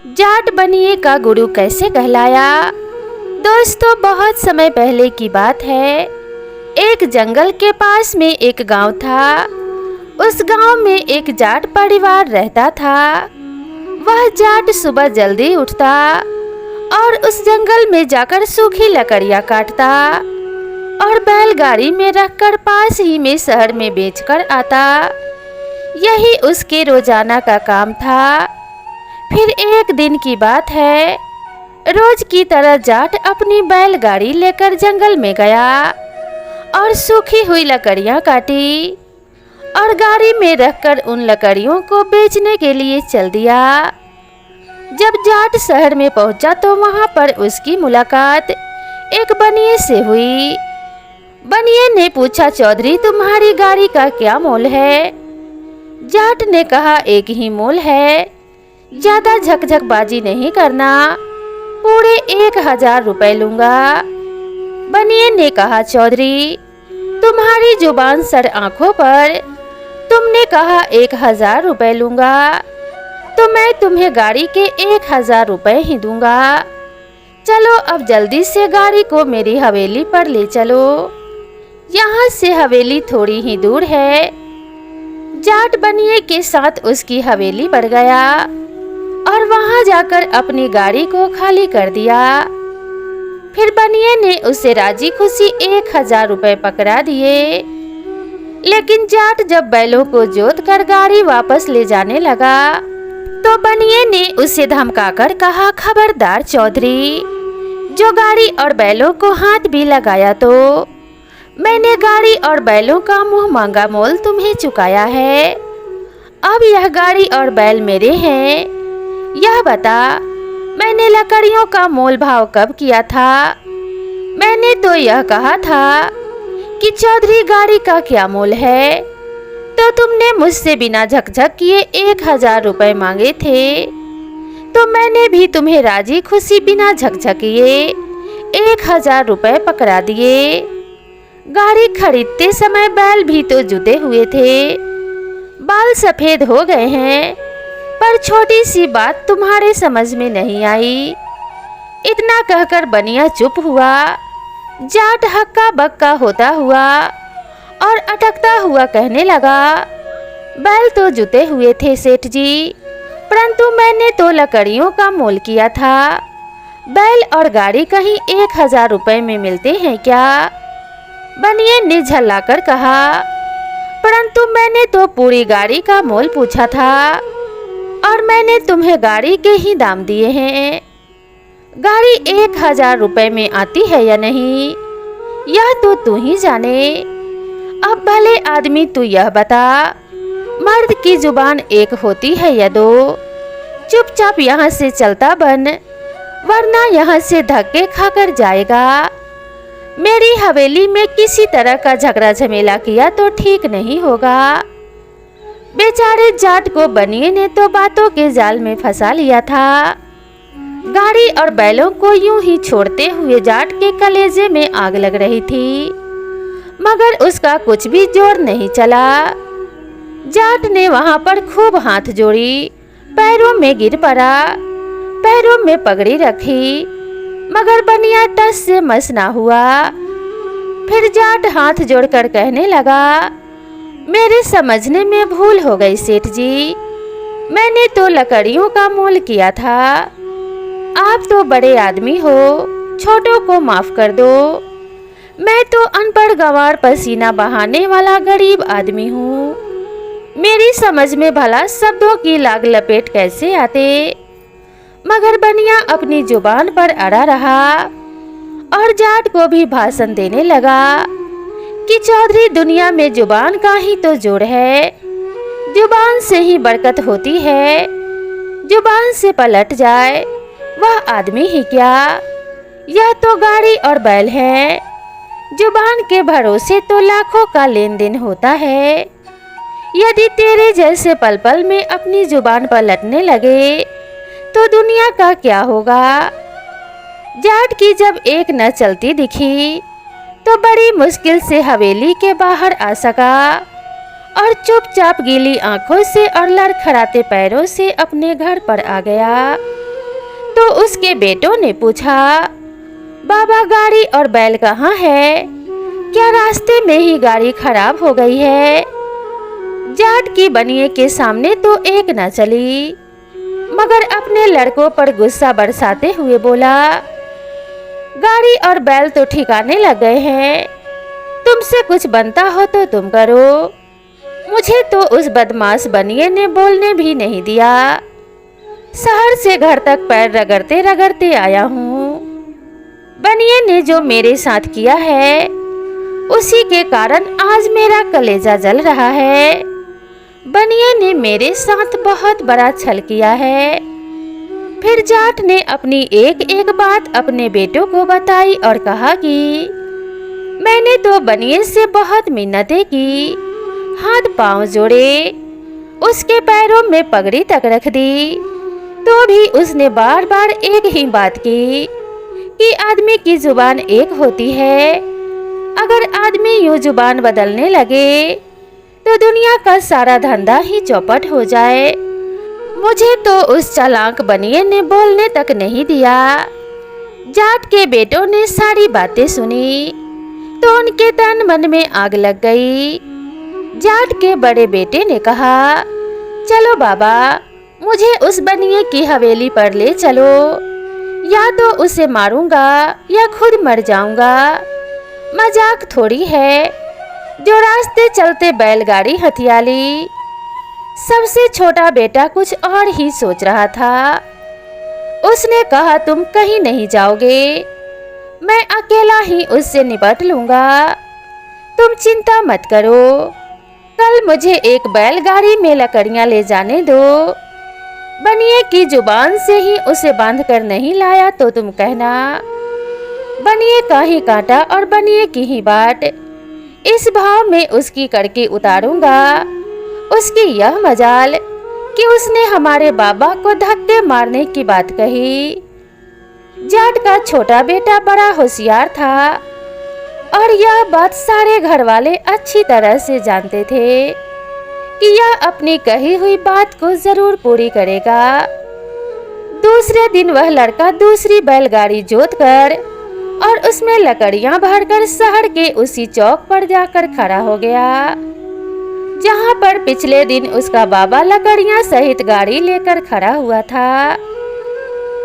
जाट बनिए का गुरु कैसे कहलाया। दोस्तों, बहुत समय पहले की बात है। एक जंगल के पास में एक गांव था। उस गांव में एक जाट परिवार रहता था। वह जाट सुबह जल्दी उठता और उस जंगल में जाकर सूखी लकड़ियां काटता और बैलगाड़ी में रखकर पास ही में शहर में बेचकर आता। यही उसके रोजाना का काम था। फिर एक दिन की बात है, रोज की तरह जाट अपनी बैलगाड़ी लेकर जंगल में गया और सूखी हुई लकड़ियां काटी और गाड़ी में रखकर उन लकड़ियों को बेचने के लिए चल दिया। जब जाट शहर में पहुंचा तो वहां पर उसकी मुलाकात एक बनिए से हुई। बनिए ने पूछा, चौधरी तुम्हारी गाड़ी का क्या मोल है। जाट ने कहा, एक ही मोल है, ज्यादा झकझकबाजी नहीं करना, पूरे 1000 रुपए लूंगा। बनिए ने कहा, चौधरी तुम्हारी जुबान सर आंखों पर, तुमने कहा 1000 रुपए लूंगा तो मैं तुम्हें गाड़ी के 1000 रुपए ही दूंगा। चलो अब जल्दी से गाड़ी को मेरी हवेली पर ले चलो, यहाँ से हवेली थोड़ी ही दूर है। जाट बनिए के साथ उसकी हवेली पर गया और वहां जाकर अपनी गाड़ी को खाली कर दिया। फिर बनिए ने उसे राजी खुशी 1000 रुपए पकड़ा दिए। लेकिन जाट जब बैलों को जोत कर गाड़ी वापस ले जाने लगा तो बनिए ने उसे धमकाकर कहा, खबरदार चौधरी, जो गाड़ी और बैलों को हाथ भी लगाया तो मैंने गाड़ी और बैलों का मुंह मांगा मोल तुम्हें चुकाया है। अब यह गाड़ी और बैल मेरे हैं। यह बता, मैंने लकड़ियों का मोल भाव कब किया था। मैंने तो यह कहा था कि चौधरी गाड़ी का क्या मोल है, तो तुमने मुझसे बिना झकझक किए 1000 रुपए मांगे थे, तो मैंने भी तुम्हें राजी खुशी बिना झकझक किए 1000 रुपए पकड़ा दिए। गाड़ी खरीदते समय बैल भी तो जुते हुए थे, बाल सफेद हो गए हैं, पर छोटी सी बात तुम्हारे समझ में नहीं आई। इतना कहकर बनिया चुप हुआ। जाट हक्का बक्का होता हुआ और अटकता हुआ कहने लगा, बैल तो जुते हुए थे सेठ जी, परंतु मैंने तो लकड़ियों का मोल किया था। बैल और गाड़ी कहीं 1000 रुपए में मिलते हैं क्या। बनिए ने झल्लाकर कहा, परंतु मैंने तो पूरी गाड़ी का मोल पूछा था और मैंने तुम्हें गाड़ी के ही दाम दिए हैं। गाड़ी 1000 रुपए में आती है या नहीं, यह तो तू ही जाने। अब भले आदमी तू यह बता, मर्द की जुबान एक होती है या दो। चुपचाप यहाँ से चलता बन, वरना यहाँ से धक्के खाकर जाएगा। मेरी हवेली में किसी तरह का झगड़ा झमेला किया तो ठीक नहीं होगा। बेचारे जाट को बनिए ने तो बातों के जाल में फंसा लिया था। गाड़ी और बैलों को यूं ही छोड़ते हुए जाट के कलेजे में आग लग रही थी, मगर उसका कुछ भी जोर नहीं चला। जाट ने वहां पर खूब हाथ जोड़ी, पैरों में गिर पड़ा, पैरों में पगड़ी रखी, मगर बनिया टस से मस ना हुआ। फिर जाट हाथ जोड़कर कहने लगा, मेरे समझने में भूल हो गई सेठ जी, मैंने तो लकड़ियों का मोल किया था। आप तो बड़े आदमी हो, छोटों को माफ कर दो। मैं तो अनपढ़ गंवार पसीना बहाने वाला गरीब आदमी हूँ। मेरी समझ में भला शब्दों की लाग लपेट कैसे आते। मगर बनिया अपनी जुबान पर अड़ा रहा और जाट को भी भाषण देने लगा कि चौधरी, दुनिया में जुबान का ही तो जोर है। जुबान से ही बरकत होती है। जुबान से पलट जाए वह आदमी ही क्या, यह तो गाड़ी और बैल है। जुबान के भरोसे तो लाखों का लेन देन होता है। यदि तेरे जैसे पल पल में अपनी जुबान पलटने लगे तो दुनिया का क्या होगा। जाट की जब एक न चलती दिखी तो बड़ी मुश्किल से हवेली के बाहर आ सका और चुपचाप गीली आंखों से और लड़खड़ाते पैरों से अपने घर पर आ गया। तो उसके बेटों ने पूछा, बाबा गाड़ी और बैल कहाँ है? क्या रास्ते में ही गाड़ी खराब हो गई है? जाट की बनिए के सामने तो एक न चली, मगर अपने लड़कों पर गुस्सा बरसाते हुए बोला, गाड़ी और बैल तो ठिकाने लग गए हैं, तुमसे कुछ बनता हो तो तुम करो। मुझे तो उस बदमाश बनिए ने बोलने भी नहीं दिया। शहर से घर तक पैर रगड़ते रगड़ते आया हूँ। बनिए ने जो मेरे साथ किया है, उसी के कारण आज मेरा कलेजा जल रहा है। बनिए ने मेरे साथ बहुत बड़ा छल किया है। फिर जाट ने अपनी एक एक बात अपने बेटों को बताई और कहा कि मैंने तो बनिए से बहुत मिन्नतें की, हाथ पांव जोड़े, उसके पैरों में पगड़ी तक रख दी, तो भी उसने बार बार एक ही बात की कि आदमी की जुबान एक होती है। अगर आदमी यूं जुबान बदलने लगे तो दुनिया का सारा धंधा ही चौपट हो जाए। मुझे तो उस चालाक बनिए ने बोलने तक नहीं दिया। जाट के बेटों ने सारी बातें सुनी तो उनके तन मन में आग लग गई। जाट के बड़े बेटे ने कहा, चलो बाबा, मुझे उस बनिए की हवेली पर ले चलो, या तो उसे मारूंगा या खुद मर जाऊंगा। मजाक थोड़ी है जो रास्ते चलते बैलगाड़ी हथिया ली। सबसे छोटा बेटा कुछ और ही सोच रहा था। उसने कहा, तुम कहीं नहीं जाओगे, मैं अकेला ही उससे निपट लूंगा, तुम चिंता मत करो। कल मुझे एक बैलगाड़ी में लकड़ियां ले जाने दो। बनिए की जुबान से ही उसे बांधकर नहीं लाया तो तुम कहना, बनिए का ही कांटा और बनिए की ही बाट। इस भाव में उसकी कड़की उतारूंगा। उसकी यह मजाल कि उसने हमारे बाबा को धक्के मारने की बात कही। जाट का छोटा बेटा बड़ा होशियार था और यह बात सारे घर वाले अच्छी तरह से जानते थे कि यह अपनी कही हुई बात को जरूर पूरी करेगा। दूसरे दिन वह लड़का दूसरी बैलगाड़ी जोतकर और उसमें लकड़ियां भरकर शहर के उसी चौक पर जाकर खड़ा हो गया जहां पर पिछले दिन उसका बाबा लकड़ियां सहित गाड़ी लेकर खड़ा हुआ था।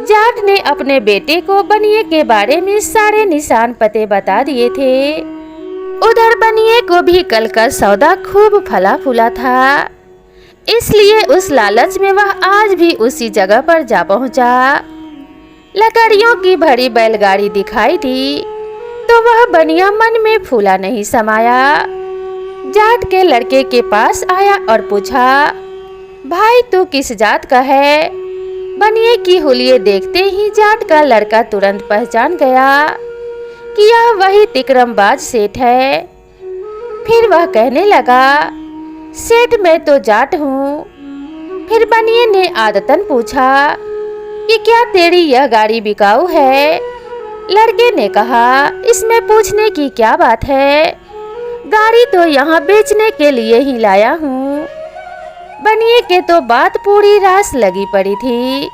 जाट ने अपने बेटे को बनिए के बारे में सारे निशान पते बता दिए थे। उधर बनिए को भी कल का सौदा खूब फला फूला था, इसलिए उस लालच में वह आज भी उसी जगह पर जा पहुंचा। लकड़ियों की भरी बैलगाड़ी दिखाई दी तो वह बनिया मन में फूला नहीं समाया। जाट के लड़के के पास आया और पूछा, भाई तू किस जात का है? बनिए की हुलिये देखते ही जाट का लड़का तुरंत पहचान गया कि यह वही तिकरमबाज सेठ है। फिर वह कहने लगा, सेठ मैं तो जाट हूँ। फिर बनिए ने आदतन पूछा कि क्या तेरी यह गाड़ी बिकाऊ है? लड़के ने कहा, इसमें पूछने की क्या बात है, गाड़ी तो यहाँ बेचने के लिए ही लाया हूँ। बनिए के तो बात पूरी रास लगी पड़ी थी।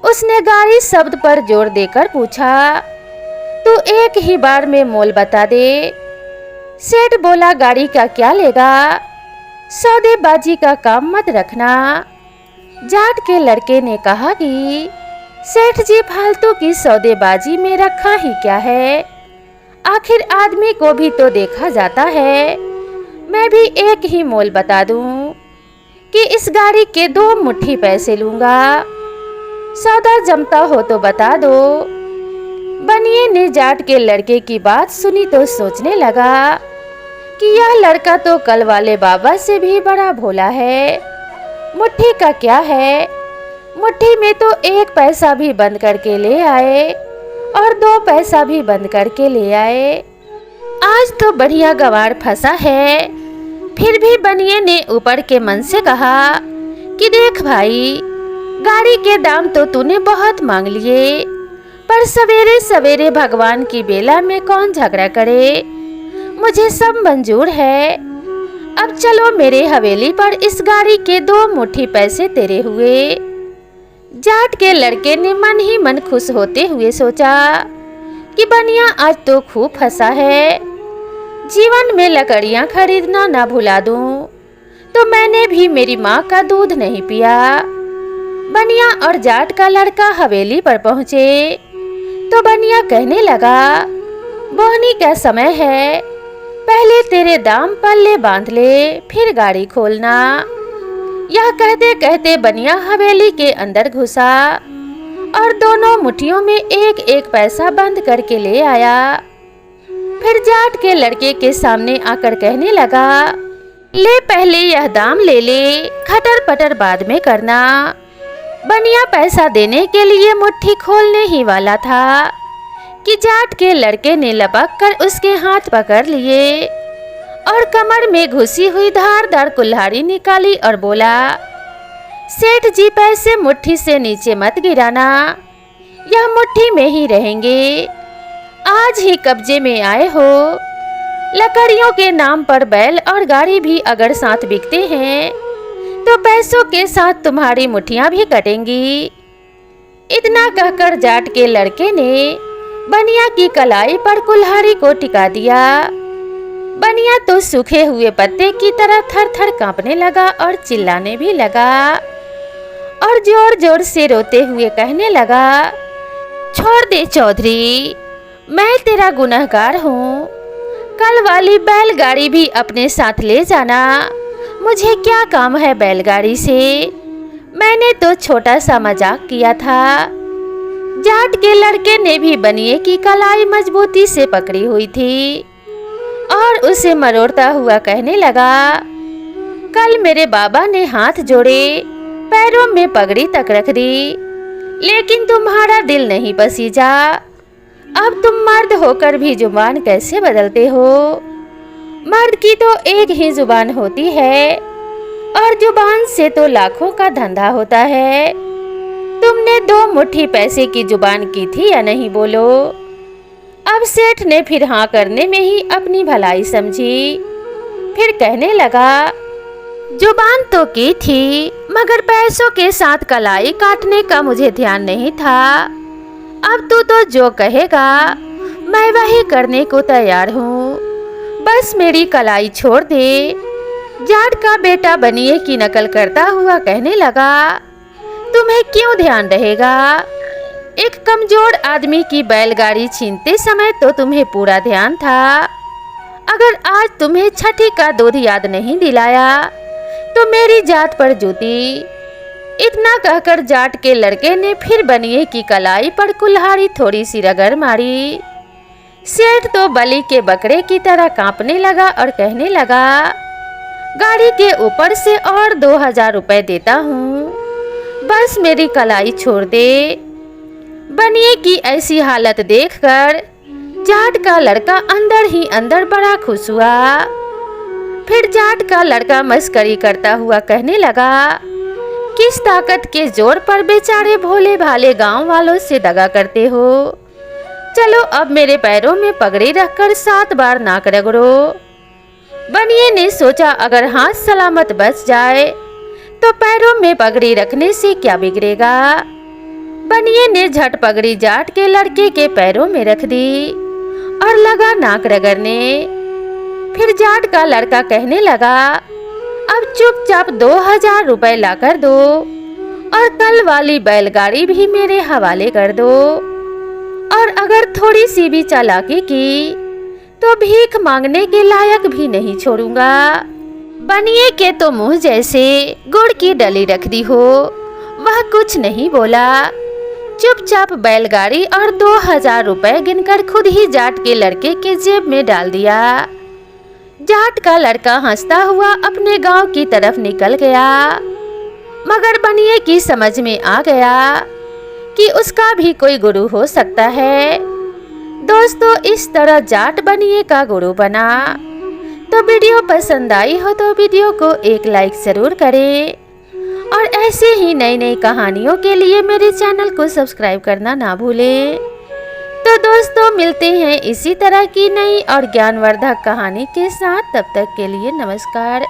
उसने गाड़ी शब्द पर जोर देकर पूछा, तू एक ही बार में मोल बता दे। सेठ बोला, गाड़ी का क्या लेगा, सौदेबाजी का काम मत रखना। जाट के लड़के ने कहा कि सेठ जी फालतू की सौदेबाजी में रखा ही क्या है, आखिर आदमी को भी तो देखा जाता है। मैं भी एक ही मोल बता दूं कि इस गाड़ी के 2 मुट्ठी पैसे लूंगा, सौदा जमता हो तो बता दो। बनिए ने जाट के लड़के की बात सुनी तो सोचने लगा कि यह लड़का तो कल वाले बाबा से भी बड़ा भोला है। मुट्ठी का क्या है, मुट्ठी में तो 1 पैसा भी बंद करके ले आए और 2 पैसा भी बंद करके ले आए। आज तो बढ़िया गवार फंसा है। फिर भी बनिए ने ऊपर के मन से कहा कि देख भाई, गाड़ी के दाम तो तूने बहुत मांग लिए, पर सवेरे सवेरे भगवान की बेला में कौन झगड़ा करे। मुझे सब मंजूर है। अब चलो मेरे हवेली पर, इस गाड़ी के 2 मुट्ठी पैसे तेरे हुए। जाट के लड़के ने मन ही मन खुश होते हुए सोचा कि बनिया आज तो खूब फंसा है। जीवन में लकड़ियां खरीदना ना भुला दूं, तो मैंने भी मेरी माँ का दूध नहीं पिया। बनिया और जाट का लड़का हवेली पर पहुँचे तो बनिया कहने लगा, बोहनी का समय है, पहले तेरे दाम पल्ले बांध ले, फिर गाड़ी खोलना। यह कहते कहते बनिया हवेली के अंदर घुसा और दोनों मुट्ठियों में एक एक पैसा बंद करके ले आया। फिर जाट के लड़के के सामने आकर कहने लगा, ले पहले यह दाम ले ले, खटर पटर बाद में करना। बनिया पैसा देने के लिए मुट्ठी खोलने ही वाला था कि जाट के लड़के ने लपक कर उसके हाथ पकड़ लिए और कमर में घुसी हुई धारदार कुल्हाड़ी निकाली और बोला, सेठ जी पैसे मुट्ठी से नीचे मत गिराना, यह मुट्ठी में ही रहेंगे। आज ही कब्जे में आए हो। लकड़ियों के नाम पर बैल और गाड़ी भी अगर साथ बिकते हैं तो पैसों के साथ तुम्हारी मुट्ठियां भी कटेंगी। इतना कहकर जाट के लड़के ने बनिया की कलाई पर कुल्हाड़ी को टिका दिया। बनिया तो सूखे हुए पत्ते की तरह थर थर कांपने लगा और चिल्लाने भी लगा और जोर जोर से रोते हुए कहने लगा, छोड़ दे चौधरी, मैं तेरा गुनहगार हूँ। कल वाली बैलगाड़ी भी अपने साथ ले जाना, मुझे क्या काम है बैलगाड़ी से, मैंने तो छोटा सा मजाक किया था। जाट के लड़के ने भी बनिए की कलाई मजबूती से पकड़ी हुई थी और उसे मरोड़ता हुआ कहने लगा, कल मेरे बाबा ने हाथ जोड़े, पैरों में पगड़ी तक रख दी, लेकिन तुम्हारा दिल नहीं पसीजा। अब तुम मर्द होकर भी जुबान कैसे बदलते हो? मर्द की तो एक ही जुबान होती है और जुबान से तो लाखों का धंधा होता है। तुमने 2 मुट्ठी पैसे की जुबान की थी या नहीं, बोलो। अब सेठ ने फिर हाँ करने में ही अपनी भलाई समझी। फिर कहने लगा, जुबान तो की थी, मगर पैसों के साथ कलाई काटने का मुझे ध्यान नहीं था। अब तू तो जो कहेगा मैं वही करने को तैयार हूँ, बस मेरी कलाई छोड़ दे। जाट का बेटा बनिए की नकल करता हुआ कहने लगा, तुम्हें क्यों ध्यान रहेगा? एक कमजोर आदमी की बैलगाड़ी छीनते समय तो तुम्हें पूरा ध्यान था। अगर आज तुम्हें छठी का दूध याद नहीं दिलाया तो मेरी जात पर जूती। इतना कहकर जाट के लड़के ने फिर बनिए की कलाई पर कुल्हाड़ी थोड़ी सी रगड़ मारी। सेठ तो बलि के बकरे की तरह कांपने लगा और कहने लगा, गाड़ी के ऊपर से और 2000 रुपए देता हूँ, बस मेरी कलाई छोड़ दे। बनिए की ऐसी हालत देखकर जाट का लड़का अंदर ही अंदर बड़ा खुश हुआ। फिर जाट का लड़का मस्करी करता हुआ कहने लगा, किस ताकत के जोर पर बेचारे भोले भाले गांव वालों से दगा करते हो? चलो अब मेरे पैरों में पगड़ी रखकर 7 बार नाक रगड़ो। बनिए ने सोचा, अगर हाथ सलामत बच जाए तो पैरों में पगड़ी रखने से क्या बिगड़ेगा। बनिए ने झट पगड़ी जाट के लड़के के पैरों में रख दी और लगा नाक रगड़ने। फिर जाट का लड़का कहने लगा, अब चुपचाप 2000 रुपए लाकर दो और कल वाली बैलगाड़ी भी मेरे हवाले कर दो, और अगर थोड़ी सी भी चालाकी की तो भीख मांगने के लायक भी नहीं छोड़ूंगा। बनिए के तो मुंह जैसे गुड़ की डली रख दी हो। वह कुछ नहीं बोला, चुपचाप बैलगाड़ी और 2000 रुपए गिनकर खुद ही जाट के लड़के के जेब में डाल दिया। जाट का लड़का हंसता हुआ अपने गांव की तरफ निकल गया, मगर बनिए की समझ में आ गया कि उसका भी कोई गुरु हो सकता है। दोस्तों, इस तरह जाट बनिए का गुरु बना। तो वीडियो पसंद आई हो तो वीडियो को एक लाइक जरूर करें और ऐसे ही नई नई कहानियों के लिए मेरे चैनल को सब्सक्राइब करना ना भूलें। तो दोस्तों, मिलते हैं इसी तरह की नई और ज्ञानवर्धक कहानी के साथ। तब तक के लिए नमस्कार।